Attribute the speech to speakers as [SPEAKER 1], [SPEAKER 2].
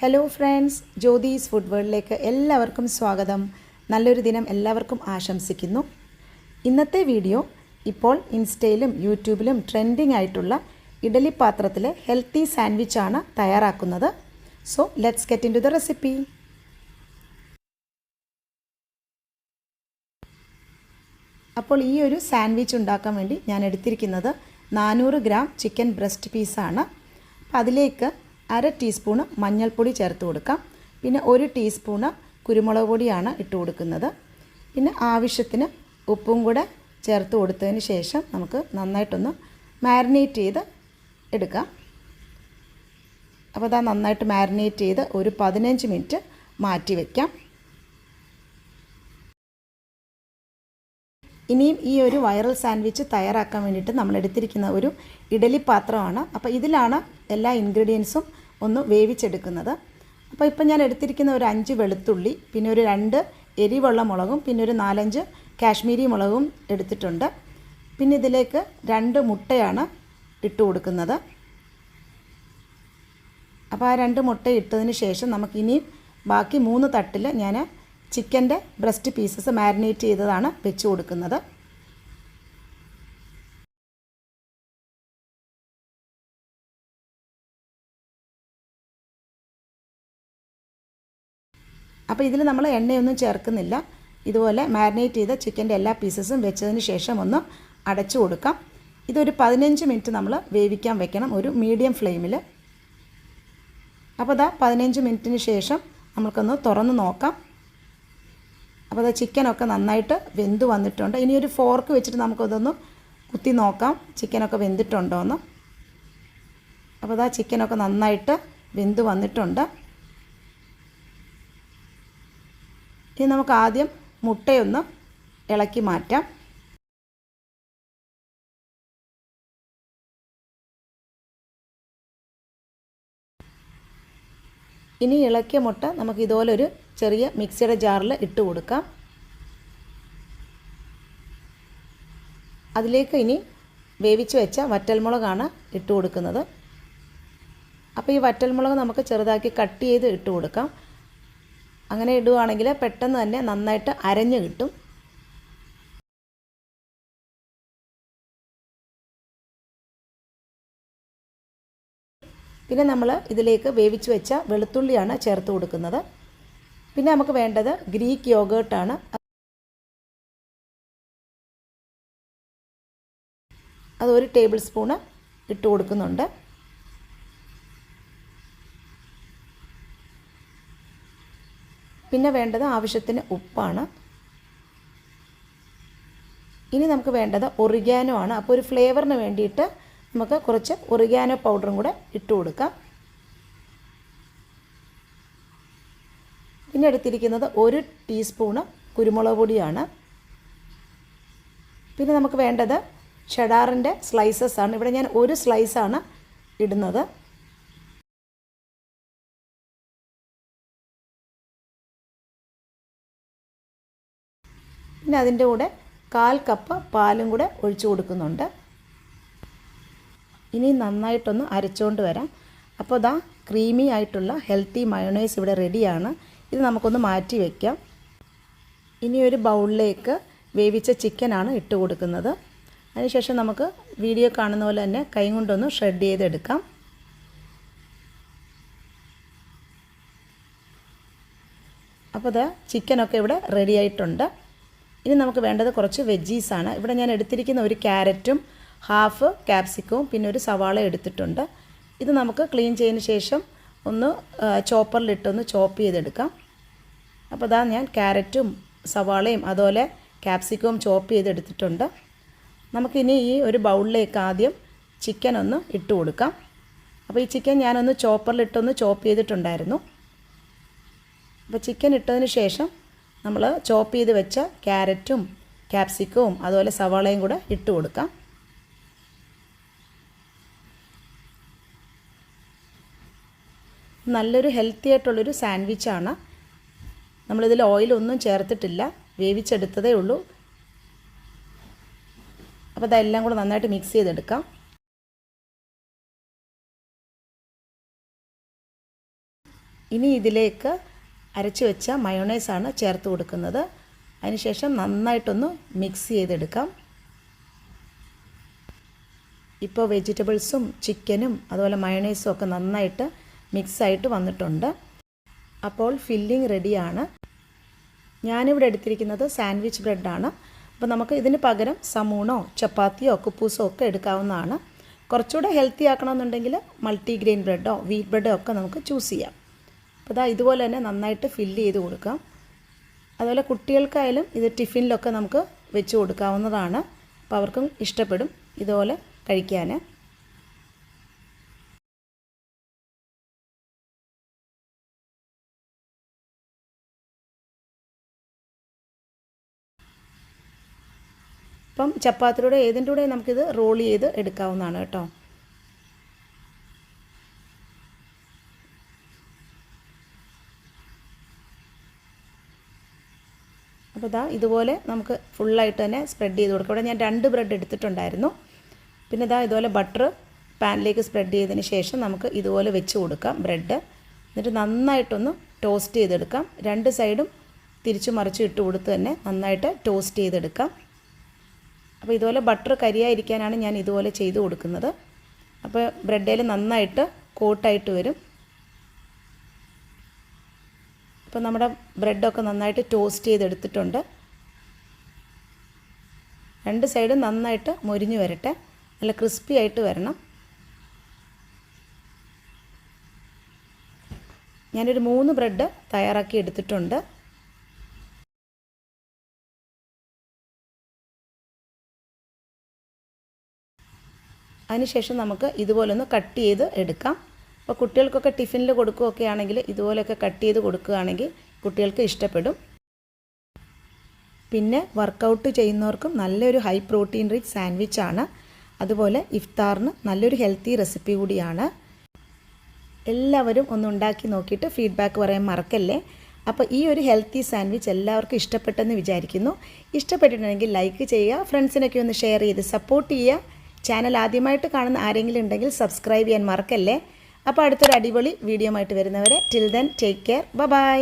[SPEAKER 1] Hello friends, Jyothis food വേൾഡിലേക്ക് എല്ലാവർക്കും സ്വാഗതം. നല്ലൊരു ദിനം എല്ലാവർക്കും ആശംസിക്കുന്നു. ഇന്നത്തെ വീഡിയോ ഇപ്പോൾ ഇൻസ്റ്റയിലും യൂട്യൂബിലും ട്രെൻഡിങ് ആയിട്ടുള്ള ഇഡലി പാത്രത്തിലെ ഹെൽത്തി സാൻഡ്വിച്ചാണ് തയ്യാറാക്കുന്നത്. So let's get into the recipe. അപ്പോൾ ഈ ഒരു സാൻഡ്വിച്ച് ഉണ്ടാക്കാൻ വേണ്ടി ഞാൻ എടുത്തിരിക്കുന്നത് 400 ഗ്രാം ചിക്കൻ ബ്രസ്റ്റ് പീസാണ്. അപ്പോൾ അതിലേക്ക് 1/2 ടീസ്പൂണ് മഞ്ഞൾപ്പൊടി ചേർത്ത് കൊടുക്കാം. പിന്നെ 1 ടീസ്പൂണ് കുരുമുളക് പൊടിയാണ് ഇട്ട് കൊടുക്കുന്നത്. പിന്നെ ആവശ്യത്തിന് ഉപ്പും കൂടെ ചേർത്ത് കൊടുത്തതിന് ശേഷം നമുക്ക് നന്നായിട്ടൊന്ന് മാരിനേറ്റ് ചെയ്ത് എടുക്കാം. അപ്പോൾ അത് നന്നായിട്ട് മാരിനേറ്റ് ചെയ്ത് ഒരു 15 മിനിറ്റ് മാറ്റി വയ്ക്കാം. ഇനിയും ഈ ഒരു വൈറൽ സാൻഡ്വിച്ച് തയ്യാറാക്കാൻ വേണ്ടിയിട്ട് നമ്മൾ എടുത്തിരിക്കുന്ന ഒരു ഇഡലി പാത്രമാണ്. അപ്പോൾ ഇതിലാണ് എല്ലാ ഇൻഗ്രീഡിയൻസും ഒന്ന് വേവിച്ചെടുക്കുന്നത്. അപ്പോൾ ഇപ്പം ഞാൻ എടുത്തിരിക്കുന്ന ഒരു 5 വെളുത്തുള്ളി, പിന്നെ ഒരു 2 എരിവുള്ള മുളകും, പിന്നെ ഒരു 4-5 കാശ്മീരി മുളകും എടുത്തിട്ടുണ്ട്. പിന്നെ ഇതിലേക്ക് 2 മുട്ടയാണ് ഇട്ട് കൊടുക്കുന്നത്. അപ്പോൾ ആ 2 മുട്ട ഇട്ടതിന് ശേഷം നമുക്കിനിയും ബാക്കി 3 തട്ടിൽ ഞാൻ ചിക്കൻ്റെ ബ്രസ്റ്റ് പീസസ് മാരിനേറ്റ് ചെയ്തതാണ് വെച്ച് കൊടുക്കുന്നത്. അപ്പോൾ ഇതിൽ നമ്മൾ എണ്ണയൊന്നും ചേർക്കുന്നില്ല. ഇതുപോലെ മാരിനേറ്റ് ചെയ്ത ചിക്കൻ്റെ എല്ലാ പീസസും വെച്ചതിന് ശേഷം ഒന്ന് അടച്ചു കൊടുക്കാം. ഇതൊരു 15 മിനിറ്റ് നമ്മൾ വേവിക്കാൻ വെക്കണം, ഒരു മീഡിയം ഫ്ലെയിമിൽ. അപ്പോൾ അതാ 15 മിനിറ്റിന് ശേഷം നമുക്കൊന്ന് തുറന്ന് നോക്കാം. അപ്പോൾ അത് ചിക്കനൊക്കെ നന്നായിട്ട് വെന്ത് വന്നിട്ടുണ്ട്. ഇനി ഒരു ഫോർക്ക് വെച്ചിട്ട് നമുക്കതൊന്ന് കുത്തി നോക്കാം ചിക്കനൊക്കെ വെന്തിട്ടുണ്ടോ എന്ന്. അപ്പോൾ അതാ ചിക്കനൊക്കെ നന്നായിട്ട് വെന്ത് വന്നിട്ടുണ്ട്. ഇനി നമുക്ക് ആദ്യം മുട്ടയൊന്ന് ഇളക്കി മാറ്റാം. ഇനി ഇളക്കിയ മുട്ട നമുക്ക് ഇതുപോലെ ഒരു ചെറിയ മിക്സിയുടെ ജാറിൽ ഇട്ട് കൊടുക്കാം. അതിലേക്ക് ഇനി വേവിച്ച് വെച്ച വറ്റൽമുളകാണ് ഇട്ട് കൊടുക്കുന്നത്. അപ്പോൾ ഈ വറ്റൽമുളക് നമുക്ക് ചെറുതാക്കി കട്ട് ചെയ്ത് ഇട്ട് കൊടുക്കാം. അങ്ങനെ ഇടുകയാണെങ്കിൽ പെട്ടെന്ന് തന്നെ നന്നായിട്ട് അരഞ്ഞ് കിട്ടും. പിന്നെ നമ്മൾ ഇതിലേക്ക് വേവിച്ച് വെച്ച വെളുത്തുള്ളിയാണ് ചേർത്ത് കൊടുക്കുന്നത്. പിന്നെ നമുക്ക് വേണ്ടത് ഗ്രീക്ക് യോഗേർട്ടാണ്. അത് 1 ടേബിൾ സ്പൂണ് ഇട്ട് കൊടുക്കുന്നുണ്ട്. പിന്നെ വേണ്ടത് ആവശ്യത്തിന് ഉപ്പാണ്. ഇനി നമുക്ക് വേണ്ടത് ഒറിഗാനോ ആണ്. അപ്പോൾ ഒരു ഫ്ലേവറിന് വേണ്ടിയിട്ട് നമുക്ക് കുറച്ച് ഒറിഗാനോ പൗഡറും കൂടെ ഇട്ട് കൊടുക്കാം. പിന്നെ എടുത്തിരിക്കുന്നത് 1 ടീസ്പൂണ് കുരുമുളക് പൊടിയാണ്. പിന്നെ നമുക്ക് വേണ്ടത് ചെഡാറിൻ്റെ സ്ലൈസസ് ആണ്. ഇവിടെ ഞാൻ 1 സ്ലൈസാണ് ഇടുന്നത്. പിന്നെ അതിൻ്റെ കൂടെ 1/4 കപ്പ് പാലും കൂടെ ഒഴിച്ചു കൊടുക്കുന്നുണ്ട്. ഇനി നന്നായിട്ടൊന്ന് അരച്ചുകൊണ്ട് വരാം. അപ്പോൾ ഇതാ ക്രീമി ആയിട്ടുള്ള ഹെൽത്തി മയോണൈസ് ഇവിടെ റെഡിയാണ്. ഇത് നമുക്കൊന്ന് മാറ്റി വയ്ക്കാം. ഇനി ഒരു ബൗളിലേക്ക് വേവിച്ച ചിക്കനാണ് ഇട്ട് കൊടുക്കുന്നത്. അതിനുശേഷം നമുക്ക് വീഡിയോ കാണുന്ന പോലെ തന്നെ കൈ കൊണ്ടൊന്ന് ഷ്രെഡ് ചെയ്തെടുക്കാം. അപ്പോൾ ഇതാ ചിക്കനൊക്കെ ഇവിടെ റെഡി ആയിട്ടുണ്ട്. ഇനി നമുക്ക് വേണ്ടത് കുറച്ച് വെജീസാണ്. ഇവിടെ ഞാൻ എടുത്തിരിക്കുന്ന ഒരു ക്യാരറ്റും 1/2 ക്യാപ്സിക്കവും പിന്നെ ഒരു സവാള എടുത്തിട്ടുണ്ട്. ഇത് നമുക്ക് ക്ലീൻ ചെയ്തതിന് ശേഷം ഒന്ന് ചോപ്പറിലിട്ടൊന്ന് ചോപ്പ് ചെയ്തെടുക്കാം. അപ്പോൾ അതാ ഞാൻ ക്യാരറ്റും സവാളയും അതുപോലെ ക്യാപ്സിക്കവും ചോപ്പ് ചെയ്തെടുത്തിട്ടുണ്ട്. നമുക്കിനി ഈ ഒരു ബൗളിലേക്ക് ആദ്യം ചിക്കൻ ഒന്ന് ഇട്ട് കൊടുക്കാം. അപ്പോൾ ഈ ചിക്കൻ ഞാനൊന്ന് ചോപ്പറിലിട്ടൊന്ന് ചോപ്പ് ചെയ്തിട്ടുണ്ടായിരുന്നു. അപ്പോൾ ചിക്കൻ ഇട്ടതിന് ശേഷം നമ്മൾ ചോപ്പ് ചെയ്ത് വെച്ച ക്യാരറ്റും ക്യാപ്സിക്കവും അതുപോലെ സവാളയും കൂടെ ഇട്ട് കൊടുക്കാം. നല്ലൊരു ഹെൽത്തി ആയിട്ടുള്ളൊരു സാൻഡ്വിച്ചാണ്. നമ്മളിതിൽ ഓയിലൊന്നും ചേർത്തിട്ടില്ല, വേവിച്ചെടുത്തതേ ഉള്ളൂ. അപ്പോൾ അതെല്ലാം കൂടെ നന്നായിട്ട് മിക്സ് ചെയ്തെടുക്കാം. ഇനി ഇതിലേക്ക് അരച്ച് വെച്ച മയോണൈസാണ് ചേർത്ത് കൊടുക്കുന്നത്. അതിനുശേഷം നന്നായിട്ടൊന്ന് മിക്സ് ചെയ്തെടുക്കാം. ഇപ്പോൾ വെജിറ്റബിൾസും ചിക്കനും അതുപോലെ മയോണൈസും ഒക്കെ നന്നായിട്ട് മിക്സായിട്ട് വന്നിട്ടുണ്ട്. അപ്പോൾ ഫില്ലിംഗ് റെഡിയാണ്. ഞാനിവിടെ എടുത്തിരിക്കുന്നത് സാൻഡ്വിച്ച് ബ്രെഡാണ്. അപ്പോൾ നമുക്ക് ഇതിന് പകരം സമൂണോ ചപ്പാത്തിയോ കുപ്പൂസോ ഒക്കെ എടുക്കാവുന്നതാണ്. കുറച്ചുകൂടെ ഹെൽത്തി ആക്കണമെന്നുണ്ടെങ്കിൽ മൾട്ടിഗ്രെയിൻ ബ്രെഡോ വീറ്റ് ബ്രെഡോ ഒക്കെ നമുക്ക് ചൂസ് ചെയ്യാം. അപ്പോൾ ഇതുപോലെ തന്നെ നന്നായിട്ട് ഫില്ല് ചെയ്ത് കൊടുക്കാം. അതുപോലെ കുട്ടികൾക്കായാലും ഇത് ടിഫിനിലൊക്കെ നമുക്ക് വെച്ച് കൊടുക്കാവുന്നതാണ്. അപ്പോൾ അവർക്കും ഇഷ്ടപ്പെടും ഇതുപോലെ കഴിക്കാൻ. അപ്പം ചപ്പാത്തിയുടെ ഏതിൻ്റെ കൂടെ നമുക്കിത് റോൾ ചെയ്ത് എടുക്കാവുന്നതാണ് കേട്ടോ. അപ്പോൾ ഇതുപോലെ നമുക്ക് ഫുള്ളായിട്ട് തന്നെ സ്പ്രെഡ് ചെയ്ത് കൊടുക്കാം. ഇവിടെ ഞാൻ 2 ബ്രെഡ് എടുത്തിട്ടുണ്ടായിരുന്നു. പിന്നെ ഇതുപോലെ ബട്ടർ പാനിലേക്ക് സ്പ്രെഡ് ചെയ്തതിന് ശേഷം നമുക്ക് ഇതുപോലെ വെച്ച് കൊടുക്കാം ബ്രെഡ്. എന്നിട്ട് നന്നായിട്ടൊന്ന് ടോസ്റ്റ് ചെയ്തെടുക്കാം. 2 സൈഡും തിരിച്ചു മറിച്ച് ഇട്ട് കൊടുത്ത് തന്നെ നന്നായിട്ട് ടോസ്റ്റ് ചെയ്തെടുക്കാം. അപ്പോൾ ഇതുപോലെ ബട്ടർ കരിയായിരിക്കാനാണ് ഞാൻ ഇതുപോലെ ചെയ്ത് കൊടുക്കുന്നത്. അപ്പോൾ ബ്രെഡിൽ നന്നായിട്ട് കോട്ടായിട്ട് വരും. അപ്പോൾ നമ്മുടെ ബ്രെഡൊക്കെ നന്നായിട്ട് ടോസ്റ്റ് ചെയ്തെടുത്തിട്ടുണ്ട്. 2 സൈഡും നന്നായിട്ട് മൊരിഞ്ഞ് വരട്ടെ, നല്ല ക്രിസ്പി ആയിട്ട് വരണം. ഞാനൊരു 3 ബ്രെഡ് തയ്യാറാക്കി എടുത്തിട്ടുണ്ട്. അതിനുശേഷം നമുക്ക് ഇതുപോലൊന്ന് കട്ട് ചെയ്ത് എടുക്കാം. അപ്പോൾ കുട്ടികൾക്കൊക്കെ ടിഫിനിൽ കൊടുക്കുകയൊക്കെ ആണെങ്കിൽ ഇതുപോലെയൊക്കെ കട്ട് ചെയ്ത് കൊടുക്കുകയാണെങ്കിൽ കുട്ടികൾക്ക് ഇഷ്ടപ്പെടും. പിന്നെ വർക്കൗട്ട് ചെയ്യുന്നവർക്കും നല്ലൊരു ഹൈ പ്രോട്ടീൻ റിച്ച് സാൻഡ്വിച്ചാണ്. അതുപോലെ ഇഫ്താറിന് നല്ലൊരു ഹെൽത്തി റെസിപ്പി കൂടിയാണ്. എല്ലാവരും ഒന്ന് ഉണ്ടാക്കി നോക്കിയിട്ട് ഫീഡ്ബാക്ക് പറയാൻ മറക്കല്ലേ. അപ്പോൾ ഈ ഒരു ഹെൽത്തി സാൻഡ്വിച്ച് എല്ലാവർക്കും ഇഷ്ടപ്പെട്ടെന്ന് വിചാരിക്കുന്നു. ഇഷ്ടപ്പെട്ടിട്ടുണ്ടെങ്കിൽ ലൈക്ക് ചെയ്യുക, ഫ്രണ്ട്സിനൊക്കെ ഒന്ന് ഷെയർ ചെയ്ത് സപ്പോർട്ട് ചെയ്യുക. ചാനൽ ആദ്യമായിട്ട് കാണുന്ന ആരെങ്കിലും ഉണ്ടെങ്കിൽ സബ്സ്ക്രൈബ് ചെയ്യാൻ മറക്കല്ലേ. അപ്പോൾ അടുത്തൊരു അടിപൊളി വീഡിയോ ആയിട്ട് വരുന്നവരെ till then take care, by.